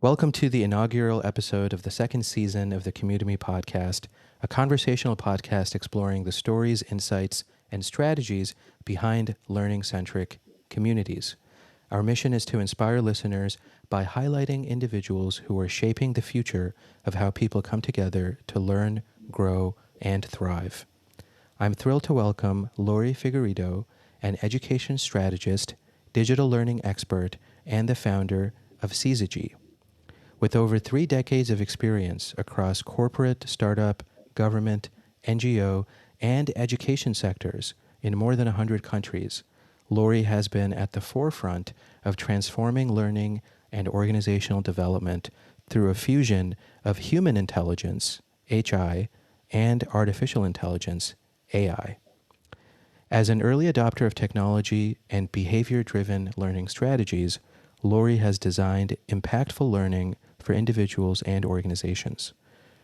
Welcome to the inaugural episode of the second season of the Community podcast, a conversational podcast exploring the stories, insights, and strategies behind learning-centric communities. Our mission is to inspire listeners by highlighting individuals who are shaping the future of how people come together to learn, grow, and thrive. I'm thrilled to welcome Lori Figueiredo, an education strategist, digital learning expert, and the founder of Syzygy. With over 3 decades of experience across corporate, startup, government, NGO, and education sectors in more than 100 countries, Lori has been at the forefront of transforming learning and organizational development through a fusion of human intelligence, HI, and artificial intelligence, AI. As an early adopter of technology and behavior-driven learning strategies, Lori has designed impactful learning for individuals and organizations.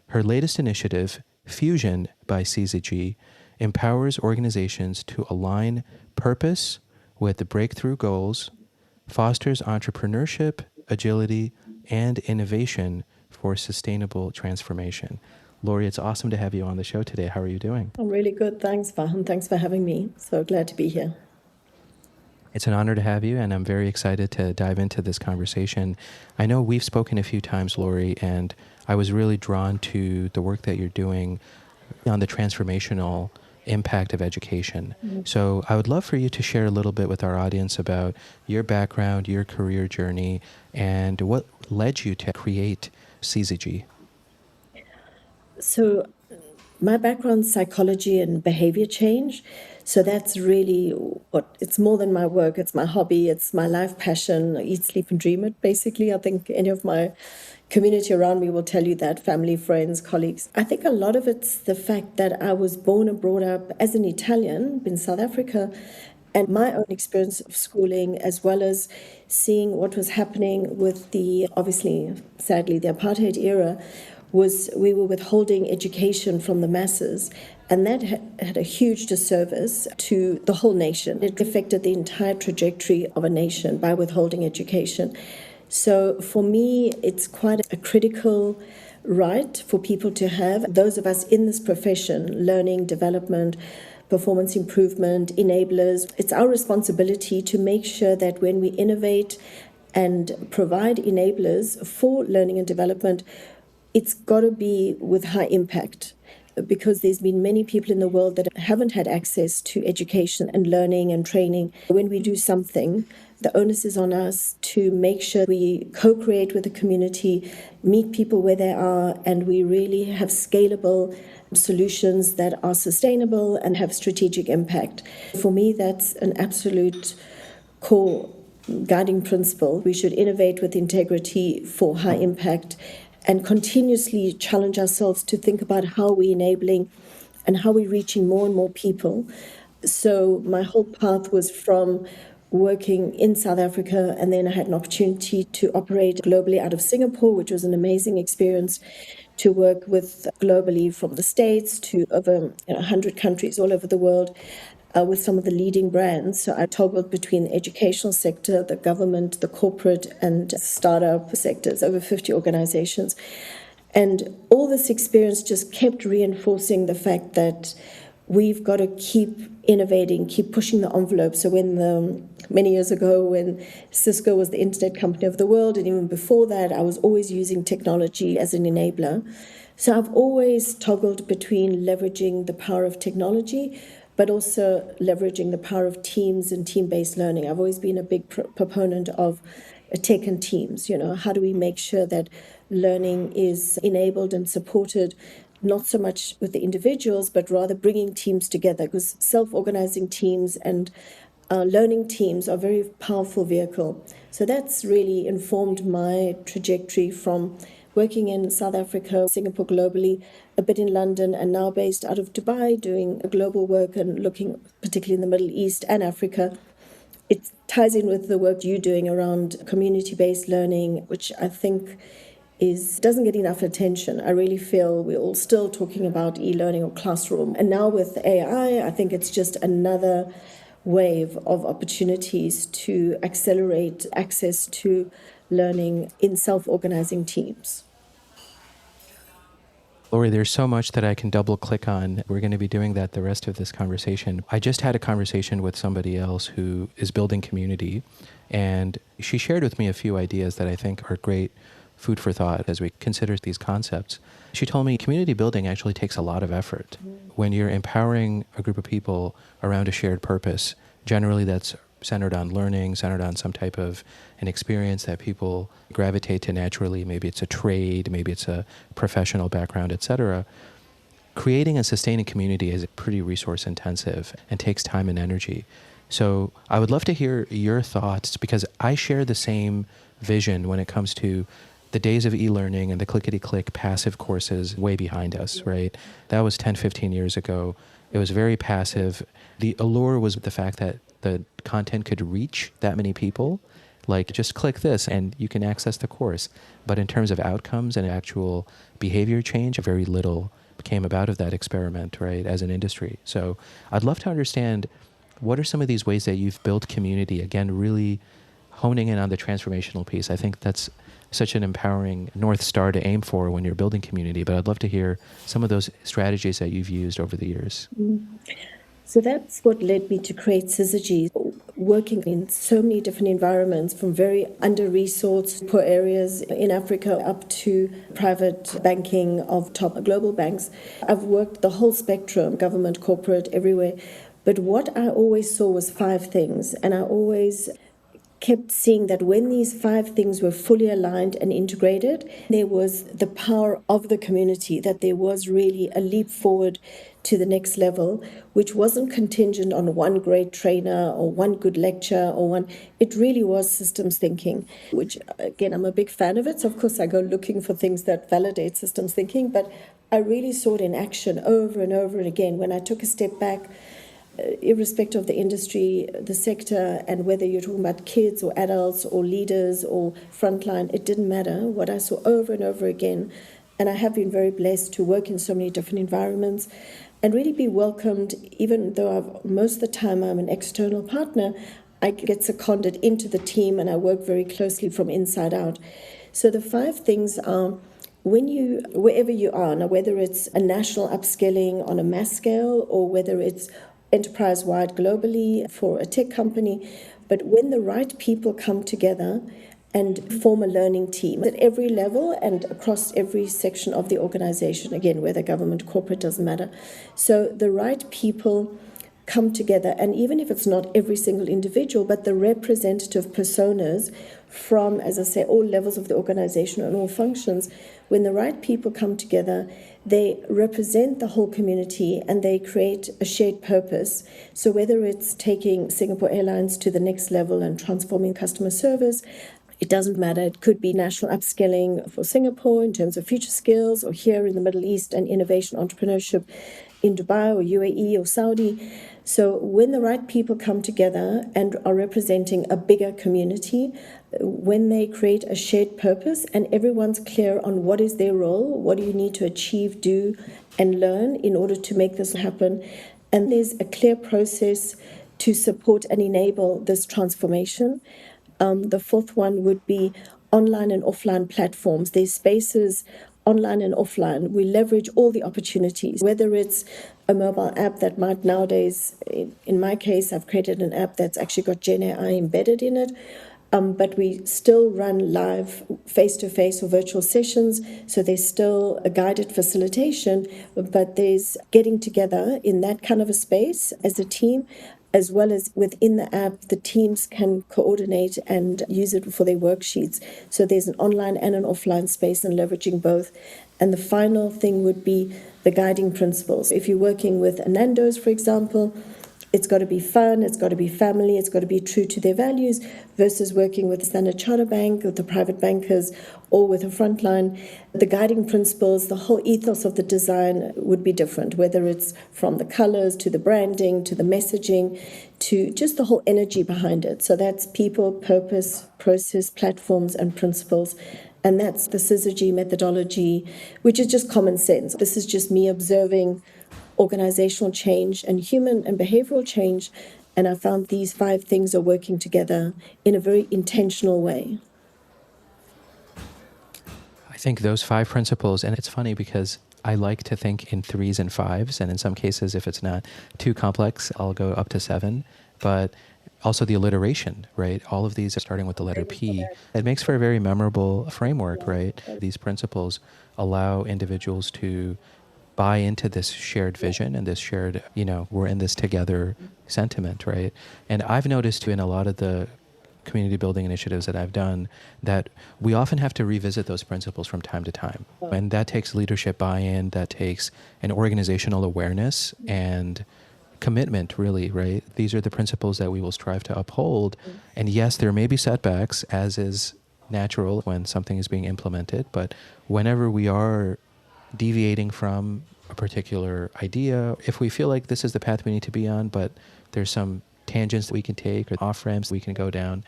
Her latest initiative, Fusion by Syzygy, empowers organizations to align purpose with breakthrough goals, fosters entrepreneurship, agility, and innovation for sustainable transformation. Lori, it's awesome to have you on the show today. How are you doing? I'm really good. Thanks, Vahan. Thanks for having me. So glad to be here. It's an honor to have you, and I'm very excited to dive into this conversation. I know we've spoken a few times, Lori, and I was really drawn to the work that you're doing on the transformational impact of education. Mm-hmm. So I would love for you to share a little bit with our audience about your background, your career journey, and what led you to create Syzygy. So my background's psychology and behavior change. So that's really it's more than my work. It's my hobby. It's my life passion. I eat, sleep, and dream it, basically. I think any of my community around me will tell you that, family, friends, colleagues. I think a lot of it's the fact that I was born and brought up as an Italian in South Africa, and my own experience of schooling, as well as seeing what was happening with obviously, sadly, the apartheid era, was we were withholding education from the masses, and that had a huge disservice to the whole nation. It affected the entire trajectory of a nation by withholding education. So for me, it's quite a critical right for people to have. Those of us in this profession, learning, development, performance improvement, enablers, it's our responsibility to make sure that when we innovate and provide enablers for learning and development, it's got to be with high impact, because there's been many people in the world that haven't had access to education and learning and training. When we do something, the onus is on us to make sure we co-create with the community, meet people where they are, and we really have scalable solutions that are sustainable and have strategic impact. For me, that's an absolute core guiding principle. We should innovate with integrity for high impact and continuously challenge ourselves to think about how we're enabling and how we're reaching more and more people. So my whole path was from working in South Africa, and then I had an opportunity to operate globally out of Singapore, which was an amazing experience, to work with globally from the States to over 100 countries all over the world. With some of the leading brands. So I toggled between the educational sector, the government, the corporate, and startup sectors, over 50 organizations. And all this experience just kept reinforcing the fact that we've got to keep innovating, keep pushing the envelope. So many years ago, when Cisco was the internet company of the world, and even before that, I was always using technology as an enabler. So I've always toggled between leveraging the power of technology, but also leveraging the power of teams and team-based learning. I've always been a big proponent of tech and teams. How do we make sure that learning is enabled and supported, not so much with the individuals, but rather bringing teams together, because self-organizing teams and learning teams are a very powerful vehicle. So that's really informed my trajectory from working in South Africa, Singapore globally, a bit in London, and now based out of Dubai, doing global work and looking particularly in the Middle East and Africa. It ties in with the work you're doing around community-based learning, which I think doesn't get enough attention. I really feel we're all still talking about e-learning or classroom. And now with AI, I think it's just another wave of opportunities to accelerate access to learning in self-organizing teams. Lori, there's so much that I can double click on. We're going to be doing that the rest of this conversation. I just had a conversation with somebody else who is building community, and she shared with me a few ideas that I think are great food for thought as we consider these concepts. She told me community building actually takes a lot of effort. When you're empowering a group of people around a shared purpose, generally that's centered on learning, centered on some type of an experience that people gravitate to naturally. Maybe it's a trade, maybe it's a professional background, etc. Creating and sustaining community is pretty resource intensive and takes time and energy. So I would love to hear your thoughts, because I share the same vision when it comes to the days of e-learning and the clickety-click passive courses way behind us, right? That was 10, 15 years ago. It was very passive. The allure was the fact that the content could reach that many people. Like, just click this and you can access the course. But in terms of outcomes and actual behavior change, very little came about of that experiment, right, as an industry. So I'd love to understand, what are some of these ways that you've built community? Again, really honing in on the transformational piece. I think that's such an empowering North Star to aim for when you're building community. But I'd love to hear some of those strategies that you've used over the years. So that's what led me to create Syzygy, working in so many different environments, from very under-resourced poor areas in Africa up to private banking of top global banks. I've worked the whole spectrum, government, corporate, everywhere. But what I always saw was 5 things, and I always kept seeing that when these 5 things were fully aligned and integrated, there was the power of the community, that there was really a leap forward to the next level, which wasn't contingent on one great trainer or one good lecture or one. It really was systems thinking, which, again, I'm a big fan of it. So, of course, I go looking for things that validate systems thinking, but I really saw it in action over and over and again when I took a step back. Irrespective of the industry, the sector, and whether you're talking about kids or adults or leaders or frontline, it didn't matter. What I saw over and over again, and I have been very blessed to work in so many different environments and really be welcomed, even though most of the time I'm an external partner, I get seconded into the team and I work very closely from inside out. So the 5 things are, wherever you are, now whether it's a national upskilling on a mass scale or whether it's enterprise-wide globally for a tech company, but when the right people come together and form a learning team at every level and across every section of the organization, again, whether government, corporate, doesn't matter. So the right people come together, and even if it's not every single individual, but the representative personas from, as I say, all levels of the organization and all functions, when the right people come together, they represent the whole community and they create a shared purpose. So whether it's taking Singapore Airlines to the next level and transforming customer service, it doesn't matter. It could be national upskilling for Singapore in terms of future skills, or here in the Middle East and innovation entrepreneurship in Dubai or UAE or Saudi. So when the right people come together and are representing a bigger community, when they create a shared purpose and everyone's clear on what is their role, what do you need to achieve, do, and learn in order to make this happen, and there's a clear process to support and enable this transformation. The 4th one would be online and offline platforms. There's spaces online and offline. We leverage all the opportunities, whether it's a mobile app that might nowadays, in my case, I've created an app that's actually got Gen AI embedded in it. But we still run live face-to-face or virtual sessions, so there's still a guided facilitation, but there's getting together in that kind of a space as a team, as well as within the app, the teams can coordinate and use it for their worksheets. So there's an online and an offline space and leveraging both. And the final thing would be the guiding principles. If you're working with a Nando's, for example, it's got to be fun, it's got to be family, it's got to be true to their values, versus working with a Standard Chartered Bank, with the private bankers, or with a frontline. The guiding principles, the whole ethos of the design would be different, whether it's from the colors to the branding to the messaging to just the whole energy behind it. So that's people, purpose, process, platforms, and principles. And that's the Syzygy methodology, which is just common sense. This is just me observing organizational change and human and behavioral change, and I found these 5 things are working together in a very intentional way. I think those 5 principles, and it's funny because I like to think in 3s and 5s, and in some cases, if it's not too complex, I'll go up to 7. But also the alliteration, right? All of these are starting with the letter P. It makes for a very memorable framework, right? These principles allow individuals to buy into this shared vision and this shared, we're in this together sentiment, right? And I've noticed in a lot of the community building initiatives that I've done that we often have to revisit those principles from time to time. And that takes leadership buy-in, that takes an organizational awareness and commitment, really, right? These are the principles that we will strive to uphold. And yes, there may be setbacks, as is natural when something is being implemented, but whenever we are deviating from a particular idea, if we feel like this is the path we need to be on, but there's some tangents that we can take or off-ramps we can go down,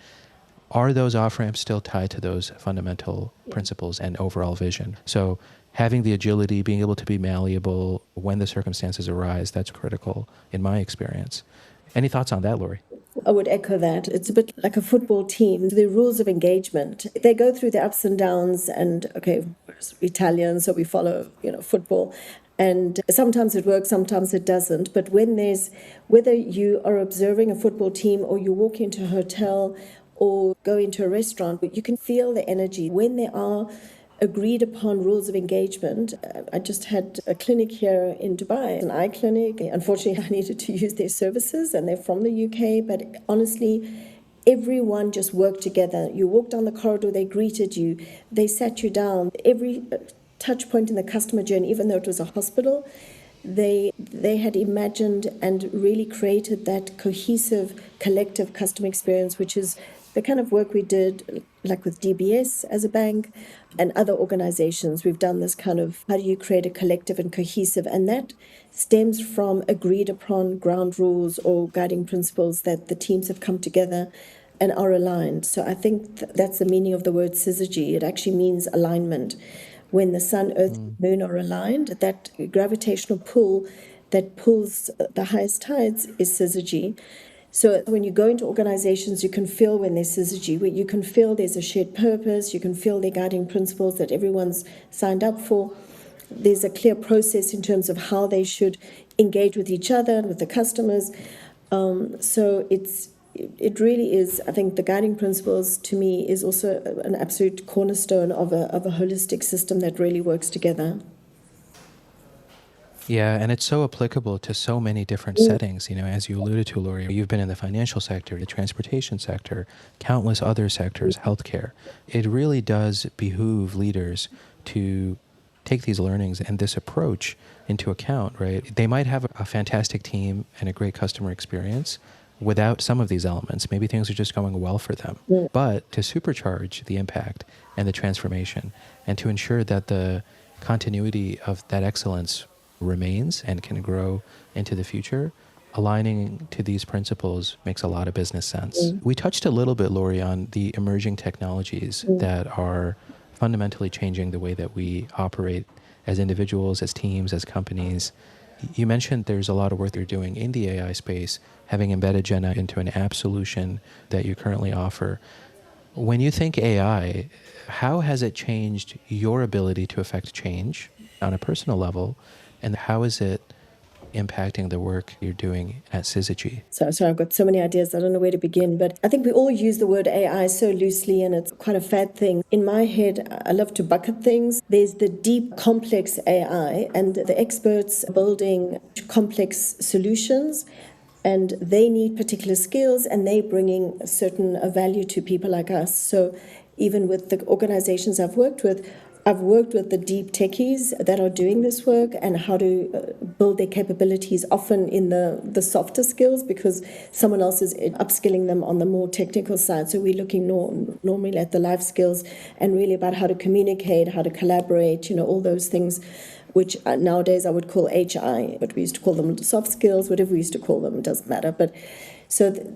are those off-ramps still tied to those fundamental principles and overall vision? So having the agility, being able to be malleable when the circumstances arise, that's critical in my experience. Any thoughts on that, Lori? I would echo that. It's a bit like a football team. The rules of engagement, they go through the ups and downs, and okay, we're Italian, so we follow, football. And sometimes it works, sometimes it doesn't. But whether you are observing a football team or you walk into a hotel or go into a restaurant, you can feel the energy when there are agreed upon rules of engagement. I just had a clinic here in Dubai, an eye clinic. Unfortunately, I needed to use their services, and they're from the UK. But honestly, everyone just worked together. You walked down the corridor, they greeted you, they sat you down. Every touch point in the customer journey, even though it was a hospital, they had imagined and really created that cohesive, collective customer experience, which is the kind of work we did, like with DBS as a bank and other organizations. We've done this kind of, how do you create a collective and cohesive? And that stems from agreed upon ground rules or guiding principles that the teams have come together and are aligned. So I think that's the meaning of the word Syzygy. It actually means alignment. When the sun, earth, and moon are aligned, that gravitational pull that pulls the highest tides is Syzygy. So when you go into organizations, you can feel when there's Syzygy, where you can feel there's a shared purpose, you can feel the guiding principles that everyone's signed up for. There's a clear process in terms of how they should engage with each other and with the customers. So it really is, I think the guiding principles to me is also an absolute cornerstone of a holistic system that really works together. Yeah, and it's so applicable to so many different settings. As you alluded to, Lori, you've been in the financial sector, the transportation sector, countless other sectors, healthcare. It really does behoove leaders to take these learnings and this approach into account, right? They might have a fantastic team and a great customer experience without some of these elements. Maybe things are just going well for them. Yeah. But to supercharge the impact and the transformation and to ensure that the continuity of that excellence remains and can grow into the future, aligning to these principles makes a lot of business sense. We touched a little bit, Lori, on the emerging technologies that are fundamentally changing the way that we operate as individuals, as teams, as companies. You mentioned there's a lot of work you're doing in the AI space, having embedded Gen AI into an app solution that you currently offer. When you think AI, how has it changed your ability to affect change on a personal level? And how is it impacting the work you're doing at Syzygy? So I've got so many ideas, I don't know where to begin, but I think we all use the word AI so loosely and it's quite a fad thing. In my head, I love to bucket things. There's the deep, complex AI and the experts building complex solutions, and they need particular skills and they're bringing a certain value to people like us. So even with the organizations I've worked with the deep techies that are doing this work and how to build their capabilities, often in the softer skills, because someone else is upskilling them on the more technical side. So we're looking normally at the life skills and really about how to communicate, how to collaborate, all those things, which nowadays I would call HI, but we used to call them soft skills, whatever we used to call them, it doesn't matter. But so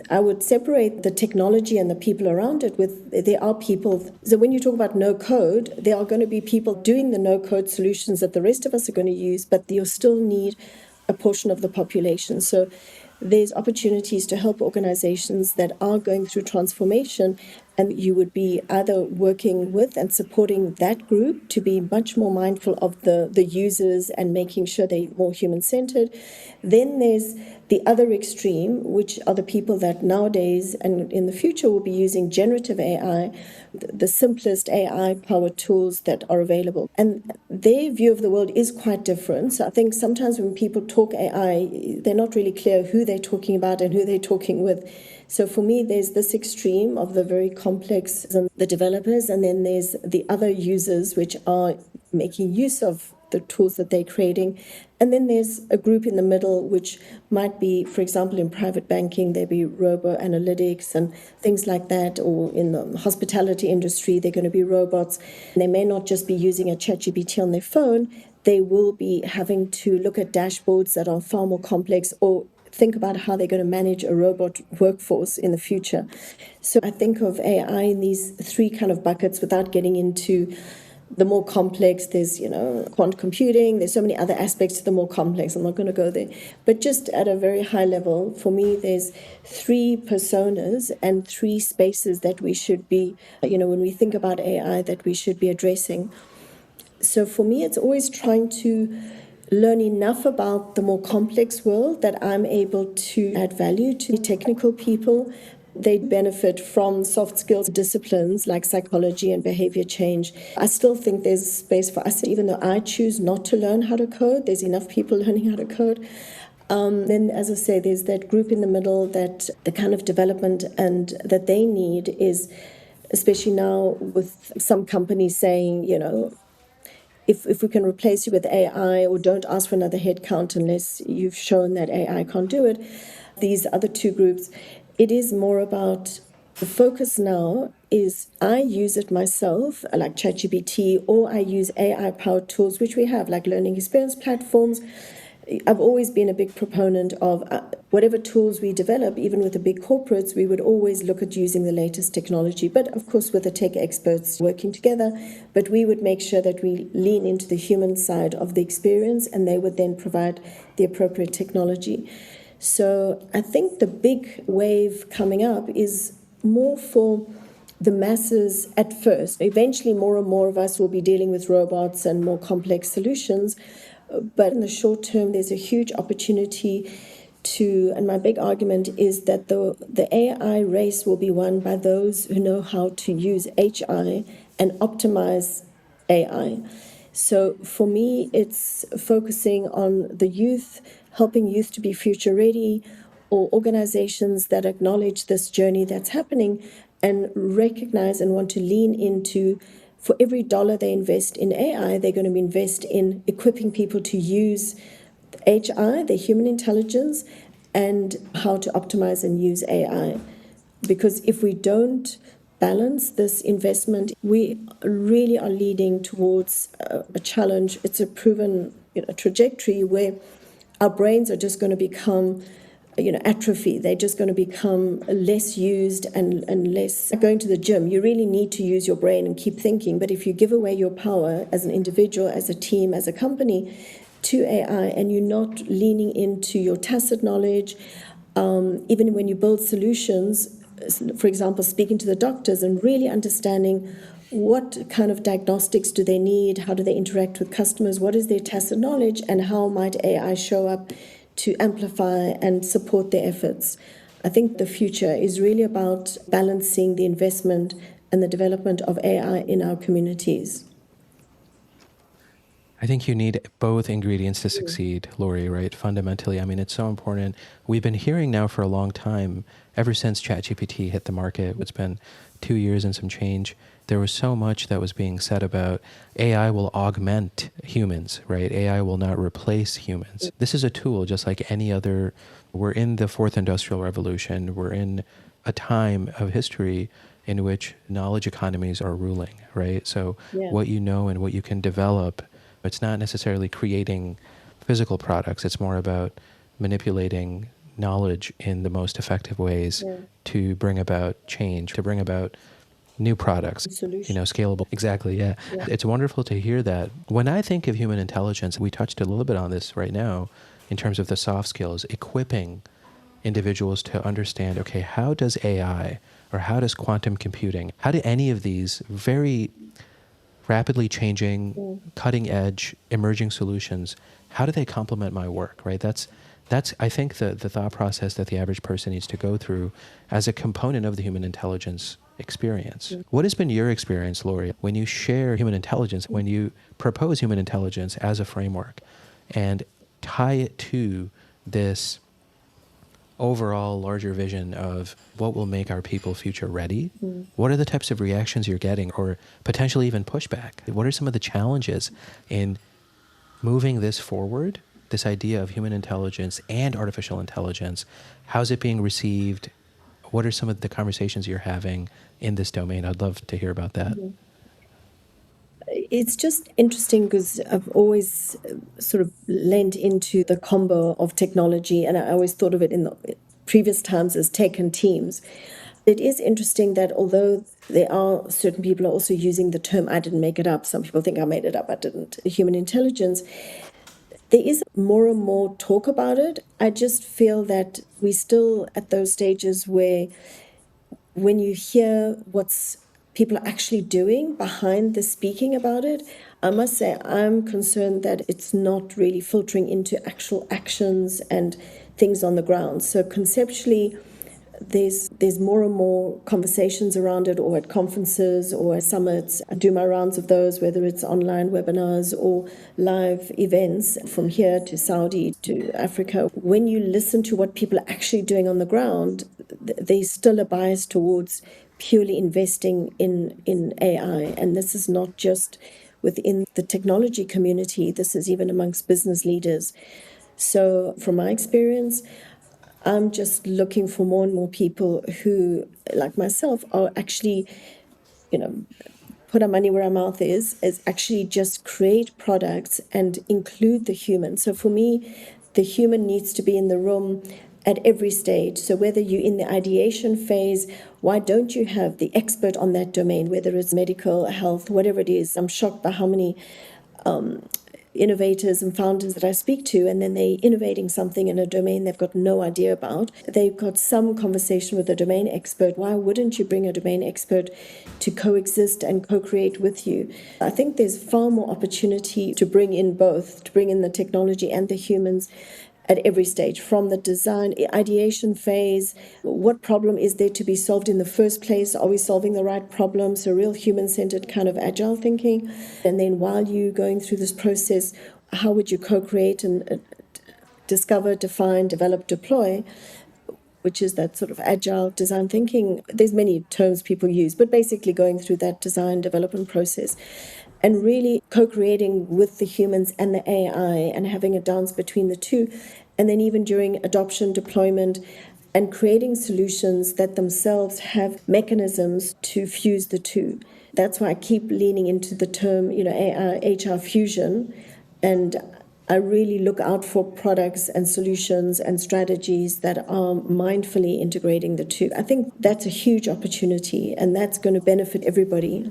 I would separate the technology and the people around it there are people. So when you talk about no code, there are going to be people doing the no code solutions that the rest of us are going to use, but you'll still need a portion of the population. So there's opportunities to help organizations that are going through transformation And you would be either working with and supporting that group to be much more mindful of the users and making sure they're more human-centered. Then there's the other extreme, which are the people that nowadays and in the future will be using generative AI, the simplest AI-powered tools that are available. And their view of the world is quite different. So I think sometimes when people talk AI, they're not really clear who they're talking about and who they're talking with. So for me, there's this extreme of the very complex, the developers, and then there's the other users which are making use of the tools that they're creating. And then there's a group in the middle, which might be, for example, in private banking, there'd be robo-analytics and things like that, or in the hospitality industry, they're going to be robots. And they may not just be using a ChatGPT on their phone, they will be having to look at dashboards that are far more complex, or think about how they're going to manage a robot workforce in the future. So I think of AI in these three kind of buckets without getting into the more complex. There's, quantum computing. There's so many other aspects to the more complex. I'm not going to go there. But just at a very high level, for me, there's three personas and three spaces that we should be, when we think about AI, that we should be addressing. So for me, it's always trying to learn enough about the more complex world that I'm able to add value to technical people. They benefit from soft skills disciplines like psychology and behavior change. I still think there's space for us, even though I choose not to learn how to code, there's enough people learning how to code. Then, as I say, there's that group in the middle that the kind of development and that they need is, especially now with some companies saying, if we can replace you with AI, or don't ask for another headcount unless you've shown that AI can't do it. These other two groups, it is more about the focus now is I use it myself, like ChatGPT, or I use AI-powered tools, which we have, like learning experience platforms. I've always been a big proponent of whatever tools we develop, even with the big corporates, we would always look at using the latest technology, but of course with the tech experts working together. But we would make sure that we lean into the human side of the experience, and they would then provide the appropriate technology. So I think the big wave coming up is more for the masses at first. Eventually, more and more of us will be dealing with robots and more complex solutions. But in the short term, there's a huge opportunity and my big argument is that the AI race will be won by those who know how to use HI and optimize AI. So for me, it's focusing on the youth, helping youth to be future ready, or organizations that acknowledge this journey that's happening and recognize and want to lean into. For every dollar they invest in AI, they're going to invest in equipping people to use HI, their human intelligence, and how to optimize and use AI. Because if we don't balance this investment, we really are leading towards a challenge. It's a proven trajectory where our brains are just going to become atrophy. They're just going to become less used and less. Going to the gym, you really need to use your brain and keep thinking. But if you give away your power as an individual, as a team, as a company to AI, and you're not leaning into your tacit knowledge, even when you build solutions, for example, speaking to the doctors and really understanding what kind of diagnostics do they need, how do they interact with customers, what is their tacit knowledge, and how might AI show up to amplify and support their efforts. I think the future is really about balancing the investment and the development of AI in our communities. I think you need both ingredients to succeed, Lori, right? Fundamentally, I mean, it's so important. We've been hearing now for a long time, ever since ChatGPT hit the market, it's been 2 years and some change, there was so much that was being said about AI will augment humans, right? AI will not replace humans. This is a tool just like any other. We're in the fourth industrial revolution. We're in a time of history in which knowledge economies are ruling, right? So what you know and what you can develop, it's not necessarily creating physical products. It's more about manipulating knowledge in the most effective ways to bring about change, to bring about new products, scalable. Exactly, yeah. It's wonderful to hear that. When I think of human intelligence, we touched a little bit on this right now in terms of the soft skills, equipping individuals to understand, okay, how does AI Or how does quantum computing, how do any of these very rapidly changing, cutting edge, emerging solutions, how do they complement my work, right? That's I think the thought process that the average person needs to go through as a component of the human intelligence experience. What has been your experience, Lori, when you share human intelligence, when you propose human intelligence as a framework and tie it to this overall larger vision of what will make our people future ready? What are the types of reactions you're getting, or potentially even pushback? What are some of the challenges in moving this forward, this idea of human intelligence and artificial intelligence? How's it being received? What are some of the conversations you're having in this domain? I'd love to hear about that. It's just interesting because I've always sort of lent into the combo of technology, and I always thought of it in the previous times as tech and teams. It is interesting that although there are certain people are also using the term, I didn't make it up, some people think I made it up, I didn't, human intelligence, there is more and more talk about it. I just feel that we're still at those stages where when you hear what's people are actually doing behind the speaking about it, I must say I'm concerned that it's not really filtering into actual actions and things on the ground. So conceptually, there's more and more conversations around it, or at conferences or at summits. I do my rounds of those, whether it's online webinars or live events from here to Saudi to Africa. When you listen to what people are actually doing on the ground, there's still a bias towards purely investing in AI. And this is not just within the technology community, this is even amongst business leaders. So from my experience, I'm just looking for more and more people who, like myself, are actually, put our money where our mouth is actually just create products and include the human. So for me, the human needs to be in the room at every stage. So whether you're in the ideation phase, why don't you have the expert on that domain, whether it's medical, health, whatever it is? I'm shocked by how many innovators and founders that I speak to, and then they're innovating something in a domain they've got no idea about. They've got some conversation with a domain expert. Why wouldn't you bring a domain expert to coexist and co-create with you? I think there's far more opportunity to bring in both, to bring in the technology and the humans at every stage, from the design, ideation phase. What problem is there to be solved in the first place? Are we solving the right problem? So real human-centered kind of agile thinking. And then while you're going through this process, how would you co-create and discover, define, develop, deploy, which is that sort of agile design thinking. There's many terms people use, but basically going through that design development process and really co-creating with the humans and the AI and having a dance between the two. And then even during adoption, deployment, and creating solutions that themselves have mechanisms to fuse the two. That's why I keep leaning into the term, AI, HR fusion. And I really look out for products and solutions and strategies that are mindfully integrating the two. I think that's a huge opportunity, and that's going to benefit everybody.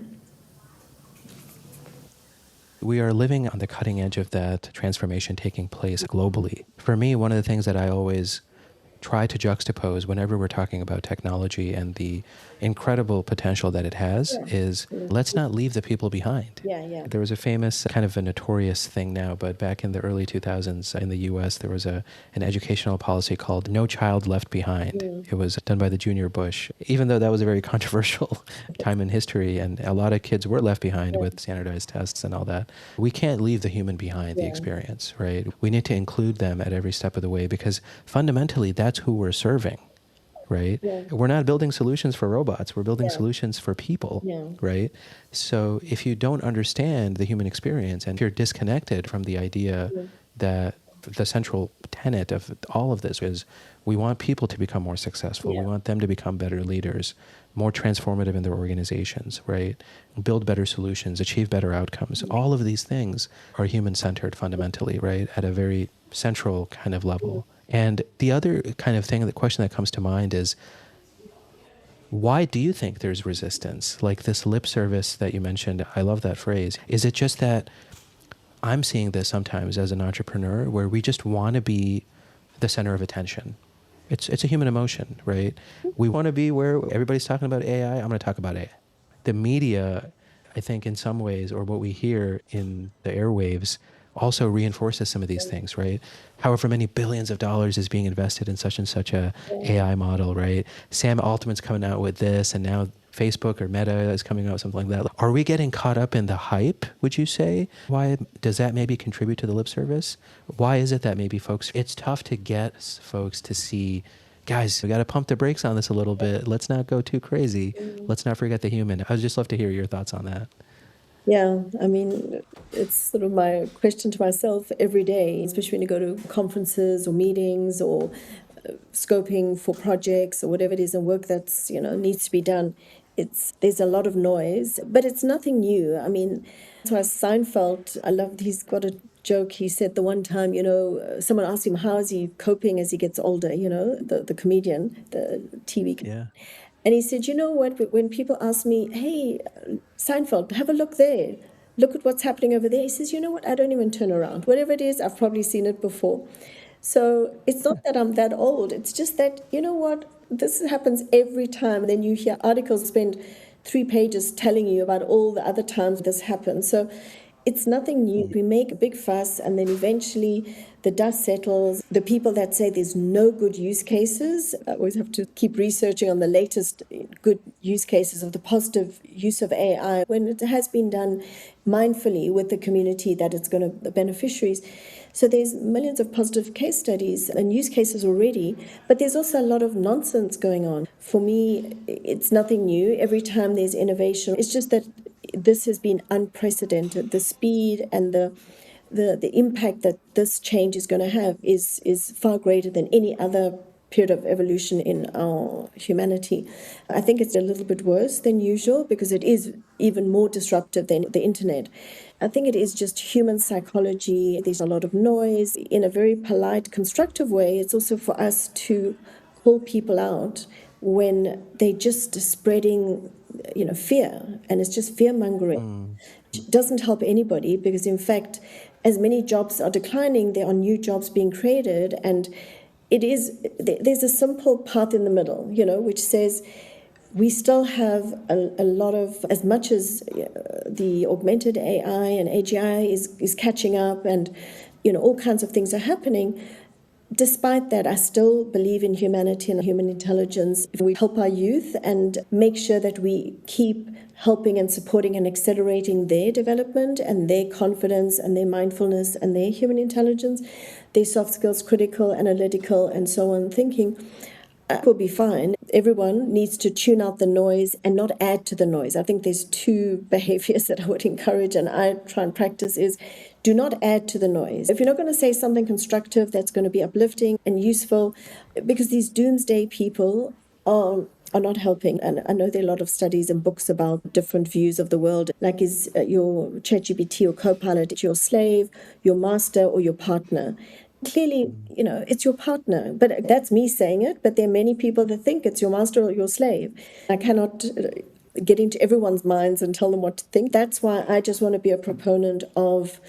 We are living on the cutting edge of that transformation taking place globally. For me, one of the things that I always try to juxtapose whenever we're talking about technology and the incredible potential that it has is let's not leave the people behind. There was a famous, kind of a notorious thing now, but back in the early 2000s in the US, there was an educational policy called No Child Left Behind. It was done by the Junior Bush. Even though that was a very controversial time in history and a lot of kids were left behind with standardized tests and all that, we can't leave the human behind the experience, right? We need to include them at every step of the way because fundamentally that's who we're serving, right? We're not building solutions for robots. We're building solutions for people, right? So if you don't understand the human experience and if you're disconnected from the idea that the central tenet of all of this is we want people to become more successful. We want them to become better leaders, more transformative in their organizations, right? Build better solutions, achieve better outcomes. All of these things are human-centered fundamentally, right? At a very central kind of level. And the other kind of thing, the question that comes to mind is, why do you think there's resistance? Like this lip service that you mentioned, I love that phrase. Is it just that I'm seeing this sometimes as an entrepreneur where we just want to be the center of attention, It's a human emotion, right? We want to be where everybody's talking about AI. I'm going to talk about AI. The media, I think in some ways, or what we hear in the airwaves, also reinforces some of these things, right? However many billions of dollars is being invested in such and such a AI model, right? Sam Altman's coming out with this, and now Facebook or Meta is coming out with something like that. Are we getting caught up in the hype, would you say? Why does that maybe contribute to the lip service? Why is it that maybe folks, it's tough to get folks to see, guys, we got to pump the brakes on this a little bit. Let's not go too crazy. Let's not forget the human. I'd just love to hear your thoughts on that. Yeah, I mean, it's sort of my question to myself every day, especially when you go to conferences or meetings or scoping for projects or whatever it is and work that's, needs to be done. There's a lot of noise, but it's nothing new. I mean, that's why Seinfeld, I loved, he's got a joke. He said the one time, someone asked him, how is he coping as he gets older, the comedian, the TV. Yeah. And he said, you know what, when people ask me, hey, Seinfeld, have a look there. Look at what's happening over there. He says, you know what, I don't even turn around. Whatever it is, I've probably seen it before. So it's not that I'm that old. It's just that, you know what, this happens every time. Then you hear articles spend 3 pages telling you about all the other times this happened. So it's nothing new. We make a big fuss, and then eventually the dust settles. The people that say there's no good use cases, I always have to keep researching on the latest good use cases of the positive use of AI when it has been done mindfully with the community that it's going to, the beneficiaries. So there's millions of positive case studies and use cases already, but there's also a lot of nonsense going on. For me, it's nothing new. Every time there's innovation, it's just that this has been unprecedented. The speed and the impact that this change is going to have is far greater than any other period of evolution in our humanity. I think it's a little bit worse than usual because it is even more disruptive than the internet. I think it is just human psychology. There's a lot of noise. In a very polite, constructive way, it's also for us to call people out when they're just spreading, fear, and it's just fear-mongering. It doesn't help anybody because, in fact, as many jobs are declining, there are new jobs being created, and there's a simple path in the middle, which says we still have a lot of, as much as the augmented AI and AGI is catching up and, all kinds of things are happening. Despite that, I still believe in humanity and human intelligence. If we help our youth and make sure that we keep helping and supporting and accelerating their development and their confidence and their mindfulness and their human intelligence, their soft skills, critical, analytical, and so on thinking, will be fine. Everyone needs to tune out the noise and not add to the noise. I think there's 2 behaviors that I would encourage and I try and practice is do not add to the noise. If you're not going to say something constructive that's going to be uplifting and useful, because these doomsday people are not helping. And I know there are a lot of studies and books about different views of the world. Like, is your ChatGPT or Copilot your slave, your master, or your partner? Clearly, it's your partner, but that's me saying it. But there are many people that think it's your master or your slave. I cannot get into everyone's minds and tell them what to think. That's why I just want to be a proponent of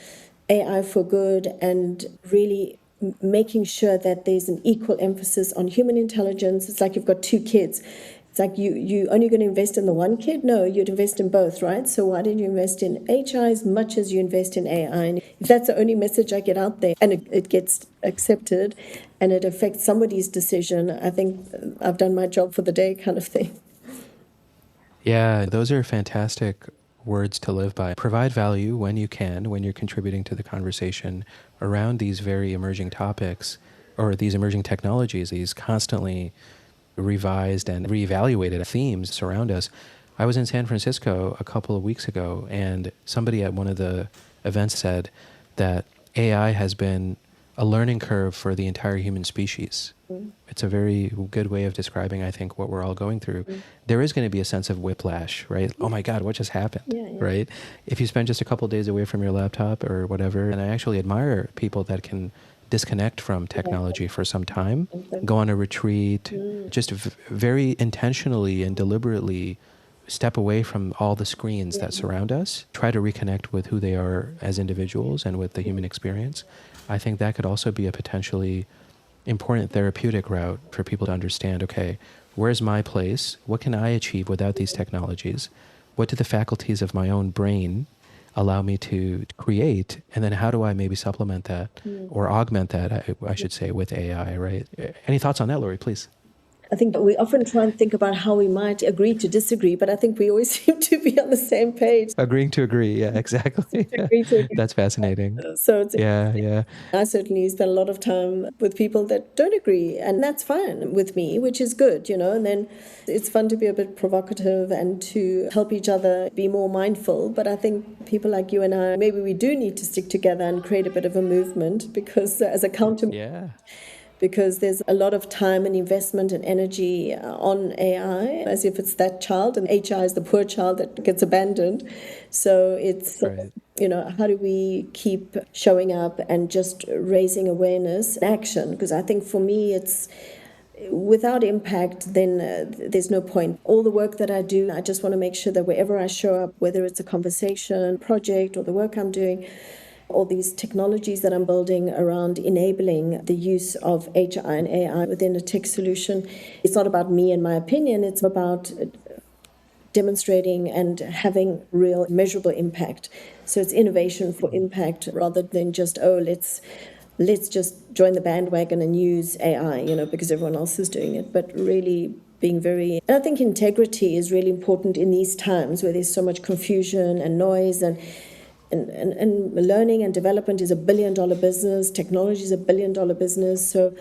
AI for good and really making sure that there's an equal emphasis on human intelligence. It's like you've got 2 kids. It's like you only going to invest in the one kid? No, you'd invest in both, right? So why don't you invest in HI as much as you invest in AI? And if that's the only message I get out there and it gets accepted and it affects somebody's decision, I think I've done my job for the day, kind of thing. Yeah, those are fantastic words to live by. Provide value when you can, when you're contributing to the conversation around these very emerging topics or these emerging technologies, these constantly revised and reevaluated themes surround us. I was in San Francisco a couple of weeks ago, and somebody at one of the events said that AI has been a learning curve for the entire human species. It's a very good way of describing, I think, what we're all going through. There is going to be a sense of whiplash, right? Oh my God, what just happened, right? If you spend just a couple of days away from your laptop or whatever, and I actually admire people that can disconnect from technology for some time, go on a retreat, just very intentionally and deliberately step away from all the screens that surround us, try to reconnect with who they are as individuals and with the human experience. I think that could also be a potentially important therapeutic route for people to understand, okay, where's my place? What can I achieve without these technologies? What do the faculties of my own brain allow me to create? And then how do I maybe supplement that or augment that, I should say, with AI, right? Any thoughts on that, Lori, please? I think we often try and think about how we might agree to disagree, but I think we always seem to be on the same page. Agreeing to agree. Yeah, exactly. Agree to agree. That's fascinating. So it's Yeah, yeah. I certainly spend a lot of time with people that don't agree, and that's fine with me, which is good, and then it's fun to be a bit provocative and to help each other be more mindful. But I think people like you and I, maybe we do need to stick together and create a bit of a movement, because as a counter, Yeah. because there's a lot of time and investment and energy on AI, as if it's that child, and HI is the poor child that gets abandoned. So it's, Right. how do we keep showing up and just raising awareness and action? Because I think for me, it's without impact, then there's no point. All the work that I do, I just want to make sure that wherever I show up, whether it's a conversation, project, or the work I'm doing, all these technologies that I'm building around enabling the use of HI and AI within a tech solution, it's not about me and my opinion, it's about demonstrating and having real measurable impact. So it's innovation for impact rather than just, let's just join the bandwagon and use AI, because everyone else is doing it, but really being very... And I think integrity is really important in these times where there's so much confusion and noise, and learning and development is $1 billion business, technology is $1 billion business. So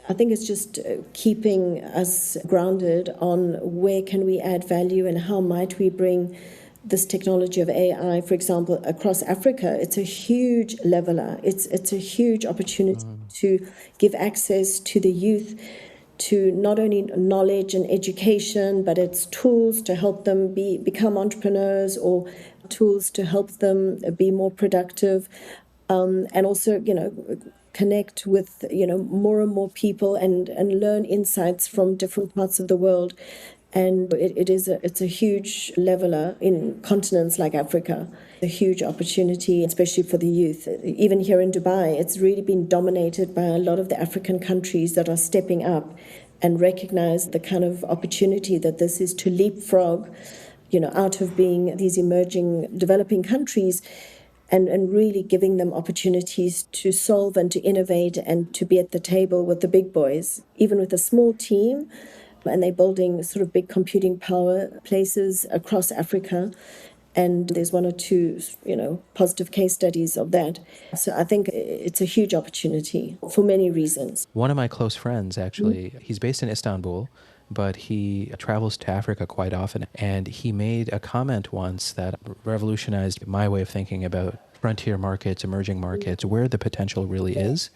I think it's just keeping us grounded on where can we add value and how might we bring this technology of AI, for example, across Africa. It's a huge leveler. It's a huge opportunity to give access to the youth to not only knowledge and education, but it's tools to help them become entrepreneurs, or tools to help them be more productive, and also, connect with, more and more people and learn insights from different parts of the world. And it's a huge leveler in continents like Africa, a huge opportunity, especially for the youth. Even here in Dubai, it's really been dominated by a lot of the African countries that are stepping up and recognize the kind of opportunity that this is to leapfrog, out of being these emerging developing countries, and really giving them opportunities to solve and to innovate and to be at the table with the big boys, even with a small team. And they're building sort of big computing power places across Africa. And there's one or two, positive case studies of that. So I think it's a huge opportunity for many reasons. One of my close friends, actually, he's based in Istanbul, but he travels to Africa quite often. And he made a comment once that revolutionized my way of thinking about frontier markets, emerging markets, where the potential really is.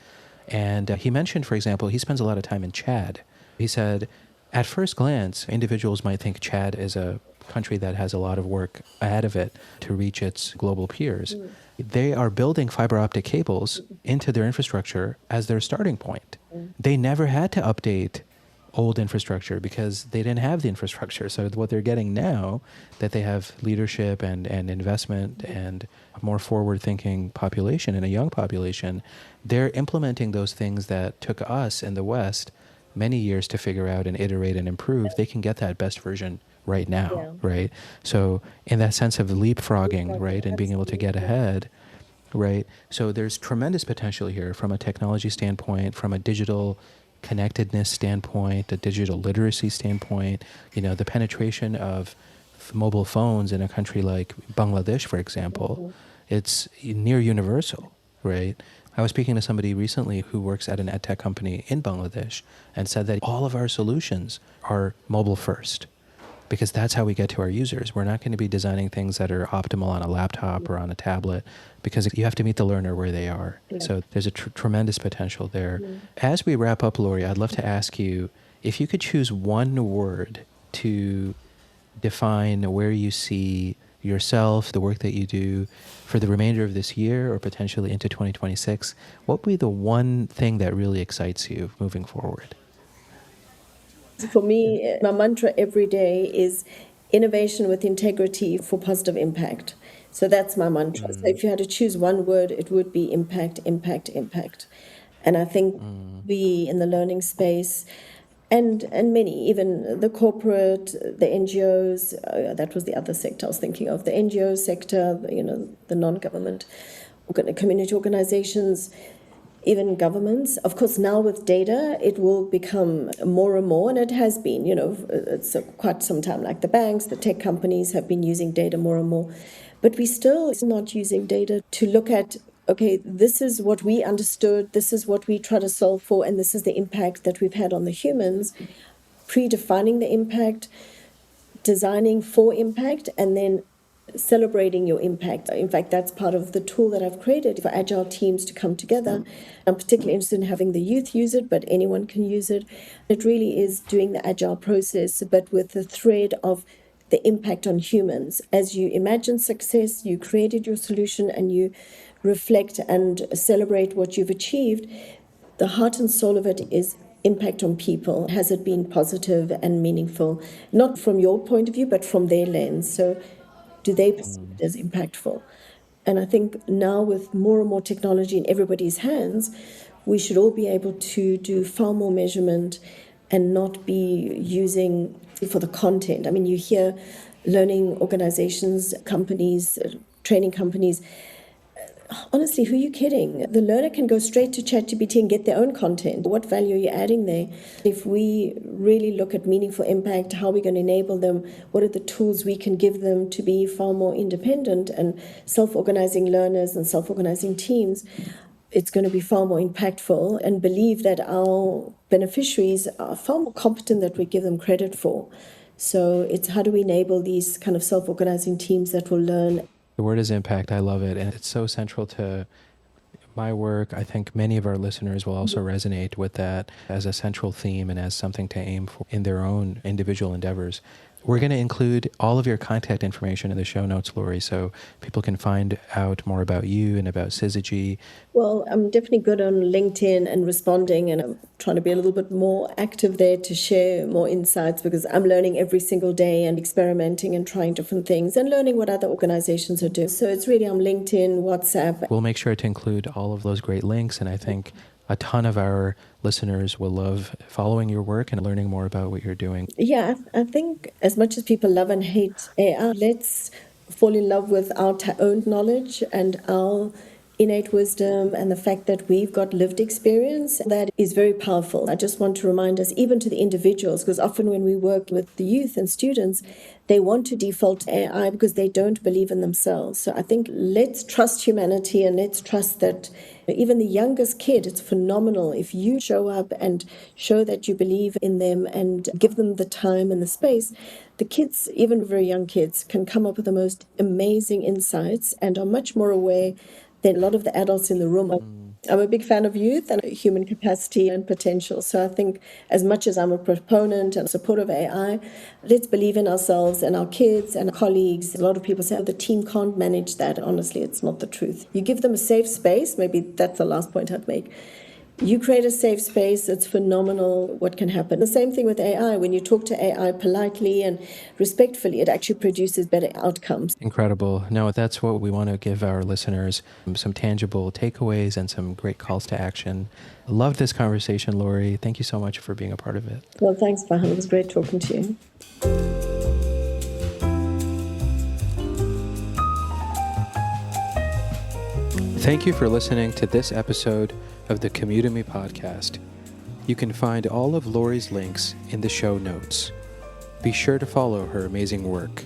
And he mentioned, for example, he spends a lot of time in Chad. He said, at first glance, individuals might think Chad is a country that has a lot of work ahead of it to reach its global peers. They are building fiber optic cables into their infrastructure as their starting point. They never had to update old infrastructure because they didn't have the infrastructure. So what they're getting now, that they have leadership and investment and a more forward-thinking population and a young population, they're implementing those things that took us in the West many years to figure out and iterate and improve. They can get that best version right now, right? So in that sense of leapfrogging, right, and being able to get ahead, right? So there's tremendous potential here from a technology standpoint, from a digital connectedness standpoint, a digital literacy standpoint, the penetration of mobile phones in a country like Bangladesh, for example, it's near universal, right? I was speaking to somebody recently who works at an ed tech company in Bangladesh and said that all of our solutions are mobile first because that's how we get to our users. We're not going to be designing things that are optimal on a laptop or on a tablet because you have to meet the learner where they are. Yeah. So there's a tremendous potential there. As we wrap up, Lori, I'd love to ask you if you could choose one word to define where you see yourself, the work that you do for the remainder of this year or potentially into 2026, what would be the one thing that really excites you moving forward? For me, my mantra every day is innovation with integrity for positive impact. So that's my mantra. So if you had to choose one word, it would be impact, impact, impact. And I think we in the learning space and many, even the corporate, the NGOs, that was the other sector I was thinking of, the NGO sector, the non-government community organizations, even governments. Of course, now with data, it will become more and more, and it has been, it's quite some time, like the banks, the tech companies have been using data more and more. But we still not using data to look at, okay, this is what we understood, this is what we try to solve for, and this is the impact that we've had on the humans, predefining the impact, designing for impact, and then celebrating your impact. In fact, that's part of the tool that I've created for agile teams to come together. I'm particularly interested in having the youth use it, but anyone can use it. It really is doing the agile process, but with the thread of the impact on humans. As you imagine success, you created your solution, and you reflect and celebrate what you've achieved. The heart and soul of it is impact on people. Has it been positive and meaningful? Not from your point of view, but from their lens. So do they perceive it as impactful? And I think now with more and more technology in everybody's hands, we should all be able to do far more measurement and not be using for the content. I mean, you hear learning organizations, companies, training companies. Honestly, who are you kidding? The learner can go straight to ChatGPT and get their own content. What value are you adding there? If we really look at meaningful impact, how are we going to enable them? What are the tools we can give them to be far more independent and self-organizing learners and self-organizing teams? It's going to be far more impactful, and believe that our beneficiaries are far more competent than we give them credit for. So it's how do we enable these kind of self-organizing teams that will learn. The word is impact. I love it. And it's so central to my work. I think many of our listeners will also resonate with that as a central theme and as something to aim for in their own individual endeavors. We're going to include all of your contact information in the show notes, Lori, so people can find out more about you and about Syzygy. Well, I'm definitely good on LinkedIn and responding, and I'm trying to be a little bit more active there to share more insights, because I'm learning every single day and experimenting and trying different things and learning what other organizations are doing. So it's really on LinkedIn, WhatsApp. We'll make sure to include all of those great links, and I think a ton of our listeners will love following your work and learning more about what you're doing. Yeah, I think as much as people love and hate AI, let's fall in love with our own knowledge and our innate wisdom and the fact that we've got lived experience. That is very powerful. I just want to remind us, even to the individuals, because often when we work with the youth and students, they want to default to AI because they don't believe in themselves. So I think let's trust humanity, and let's trust that even the youngest kid, it's phenomenal if you show up and show that you believe in them and give them the time and the space. The kids, even very young kids, can come up with the most amazing insights and are much more aware than a lot of the adults in the room. I'm a big fan of youth and human capacity and potential. So I think as much as I'm a proponent and supporter of AI, let's believe in ourselves and our kids and our colleagues. A lot of people say, oh, the team can't manage that. Honestly, it's not the truth. You give them a safe space. Maybe that's the last point I'd make. You create a safe space, it's phenomenal what can happen. The same thing with AI. When you talk to AI politely and respectfully, it actually produces better outcomes. Incredible. No, that's what we want to give our listeners, some tangible takeaways and some great calls to action. I loved this conversation, Lori. Thank you so much for being a part of it. Well, thanks, Farhan. It was great talking to you. Thank you for listening to this episode of the Commute Me podcast. You can find all of Lori's links in the show notes. Be sure to follow her amazing work.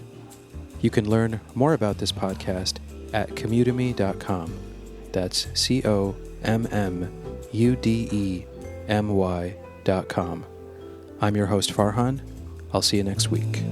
You can learn more about this podcast at commutemy.com. That's COMMUDEMY.com. I'm your host, Farhan. I'll see you next week.